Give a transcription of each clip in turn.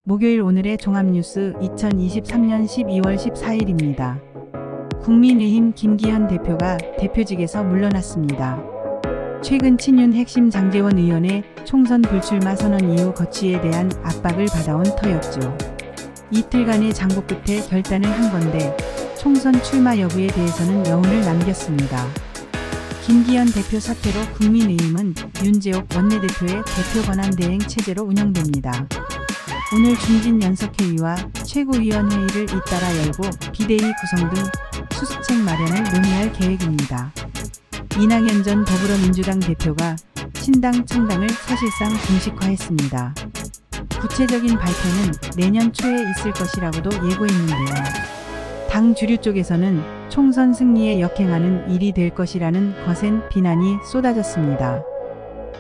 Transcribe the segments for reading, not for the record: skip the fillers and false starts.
목요일 오늘의 종합뉴스 2023년 12월 14일입니다. 국민의힘 김기현 대표가 대표직에서 물러났습니다. 최근 친윤 핵심 장제원 의원의 총선 불출마 선언 이후 거취에 대한 압박을 받아온 터였죠. 이틀간의 장고 끝에 결단을 한 건데 총선 출마 여부에 대해서는 여운을 남겼습니다. 김기현 대표 사퇴로 국민의힘은 윤재옥 원내대표의 대표 권한 대행 체제로 운영됩니다. 오늘 중진연석회의와 최고위원회의를 잇따라 열고 비대위 구성 등 수습책 마련을 논의할 계획입니다. 이낙연 전 더불어민주당 대표가 신당 창당을 사실상 공식화했습니다. 구체적인 발표는 내년 초에 있을 것이라고도 예고했는데요. 당 주류 쪽에서는 총선 승리에 역행하는 일이 될 것이라는 거센 비난이 쏟아졌습니다.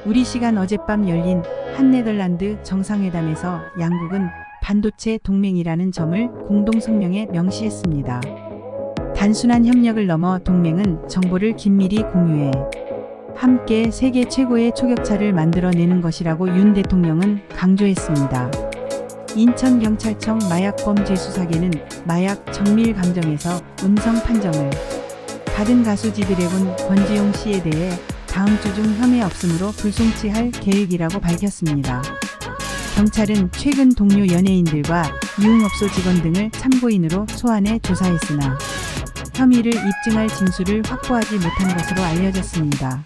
우리 시간 어젯밤 열린 한네덜란드 정상회담에서 양국은 반도체 동맹이라는 점을 공동성명에 명시했습니다. 단순한 협력을 넘어 동맹은 정보를 긴밀히 공유해 함께 세계 최고의 초격차를 만들어내는 것이라고 윤 대통령은 강조했습니다. 인천경찰청 마약범죄수사계는 마약 정밀 감정에서 음성 판정을 받은 가수 지드래곤 권지용 씨에 대해 다음 주 중 혐의 없음으로 불송치할 계획이라고 밝혔습니다. 경찰은 최근 동료 연예인들과 유흥업소 직원 등을 참고인으로 소환해 조사했으나 혐의를 입증할 진술을 확보하지 못한 것으로 알려졌습니다.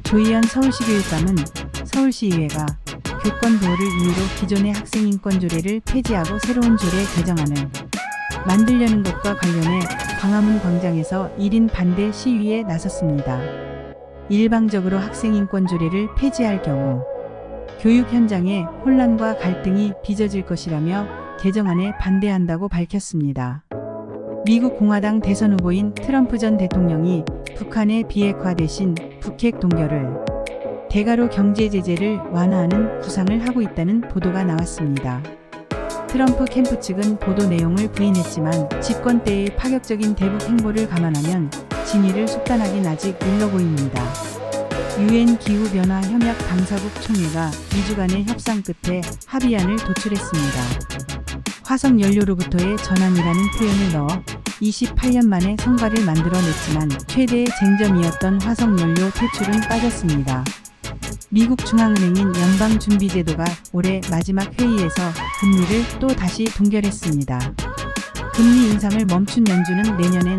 조희연 서울시교육감은 서울시의회가 교권 보호를 이유로 기존의 학생인권조례를 폐지하고 새로운 조례 개정안을 만들려는 것과 관련해 광화문 광장에서 1인 반대 시위에 나섰습니다. 일방적으로 학생인권조례를 폐지할 경우 교육 현장에 혼란과 갈등이 빚어질 것이라며 개정안에 반대한다고 밝혔습니다. 미국 공화당 대선 후보인 트럼프 전 대통령이 북한의 비핵화 대신 북핵 동결을 대가로 경제 제재를 완화하는 구상을 하고 있다는 보도가 나왔습니다. 트럼프 캠프 측은 보도 내용을 부인했지만 집권 때의 파격적인 대북 행보를 감안하면 진위를 속단하긴 아직 일러 보입니다. 유엔 기후변화 협약 당사국 총회가 2주간의 협상 끝에 합의안을 도출했습니다. 화석 연료로부터의 전환이라는 표현을 넣어 28년 만에 성과를 만들어냈지만 최대의 쟁점이었던 화석 연료 퇴출은 빠졌습니다. 미국 중앙은행인 연방준비제도가 올해 마지막 회의에서 금리를 또 다시 동결했습니다. 금리 인상을 멈춘 연준은 내년엔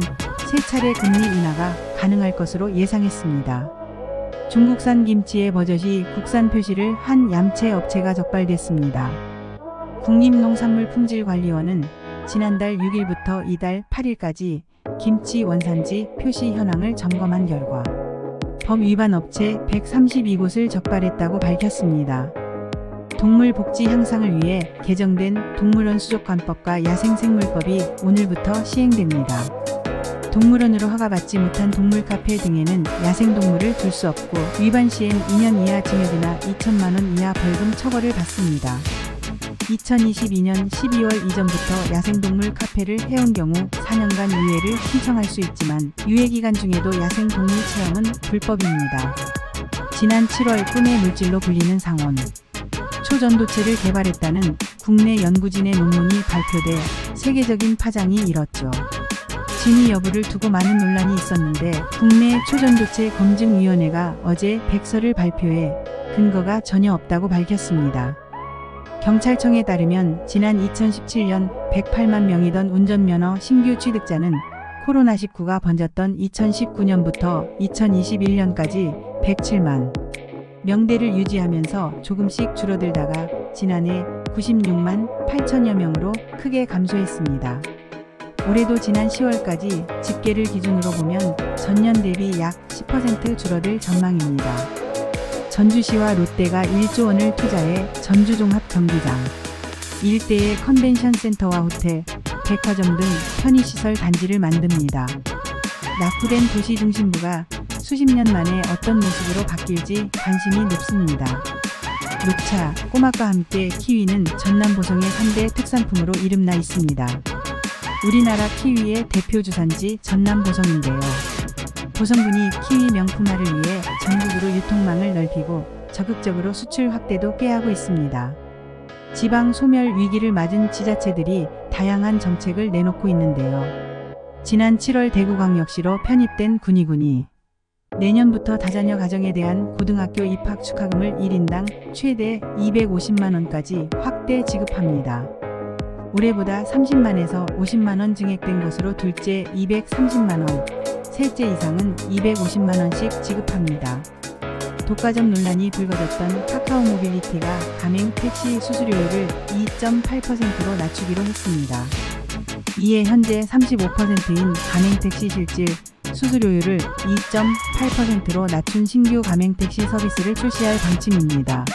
3차례 금리 인하가 가능할 것으로 예상했습니다. 중국산 김치의 버젓이 국산 표시를 한 얌체 업체가 적발됐습니다. 국립농산물품질관리원은 지난달 6일부터 이달 8일까지 김치 원산지 표시 현황을 점검한 결과 법 위반 업체 132곳을 적발했다고 밝혔습니다. 동물 복지 향상을 위해 개정된 동물원 수족관법과 야생생물법이 오늘부터 시행됩니다. 동물원으로 허가받지 못한 동물 카페 등에는 야생동물을 둘 수 없고 위반 시엔 2년 이하 징역이나 2천만 원 이하 벌금 처벌을 받습니다. 2022년 12월 이전부터 야생동물 카페를 해온 경우 4년간 유예를 신청할 수 있지만 유예기간 중에도 야생동물 체험은 불법입니다. 지난 7월 꿈의 물질로 불리는 상온 초전도체를 개발했다는 국내 연구진의 논문이 발표돼 세계적인 파장이 일었죠. 진위 여부를 두고 많은 논란이 있었는데 국내 초전도체 검증위원회가 어제 백서를 발표해 근거가 전혀 없다고 밝혔습니다. 경찰청에 따르면 지난 2017년 108만 명이던 운전면허 신규 취득자는 코로나19가 번졌던 2019년부터 2021년까지 107만 명대를 유지하면서 조금씩 줄어들다가 지난해 96만 8천여 명으로 크게 감소했습니다. 올해도 지난 10월까지 집계를 기준으로 보면 전년 대비 약 10% 줄어들 전망입니다. 전주시와 롯데가 1조 원을 투자해 전주종합경기장 일대의 컨벤션센터와 호텔, 백화점 등 편의시설 단지를 만듭니다. 낙후된 도시중심부가 수십 년 만에 어떤 모습으로 바뀔지 관심이 높습니다. 녹차, 꼬막과 함께 키위는 전남 보성의 3대 특산품으로 이름나 있습니다. 우리나라 키위의 대표 주산지 전남 보성인데요. 보성군이 키위 명품화를 위해 전국으로 유통망을 넓히고 적극적으로 수출 확대도 꾀하고 있습니다. 지방 소멸 위기를 맞은 지자체들이 다양한 정책을 내놓고 있는데요. 지난 7월 대구광역시로 편입된 군의군이 내년부터 다자녀 가정에 대한 고등학교 입학 축하금을 1인당 최대 250만원까지 확대 지급합니다. 올해보다 30만에서 50만원 증액된 것으로 둘째 230만원, 셋째 이상은 250만원씩 지급합니다. 독과점 논란이 불거졌던 카카오 모빌리티가 가맹 택시 수수료율을 2.8%로 낮추기로 했습니다. 이에 현재 35%인 가맹택시 실질 수수료율을 2.8%로 낮춘 신규 가맹택시 서비스를 출시할 방침입니다.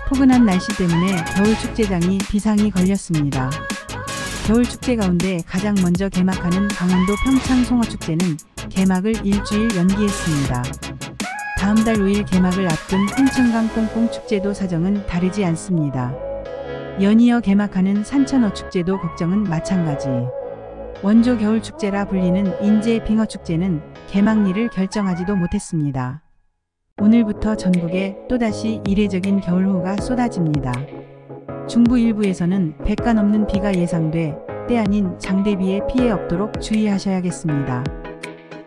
포근한 날씨 때문에 겨울축제장이 비상이 걸렸습니다. 겨울축제 가운데 가장 먼저 개막하는 강원도 평창 송어축제는 개막을 일주일 연기했습니다. 다음 달 5일 개막을 앞둔 홍천강 꽁꽁축제도 사정은 다르지 않습니다. 연이어 개막하는 산천어축제도 걱정은 마찬가지. 원조 겨울축제라 불리는 인제 빙어축제는 개막일을 결정하지도 못했습니다. 오늘부터 전국에 또다시 이례적인 겨울호우가 쏟아집니다. 중부 일부에서는 100가 넘는 비가 예상돼 때 아닌 장대비에 피해 없도록 주의하셔야겠습니다.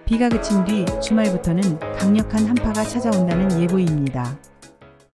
비가 그친 뒤 주말부터는 강력한 한파가 찾아온다는 예보입니다.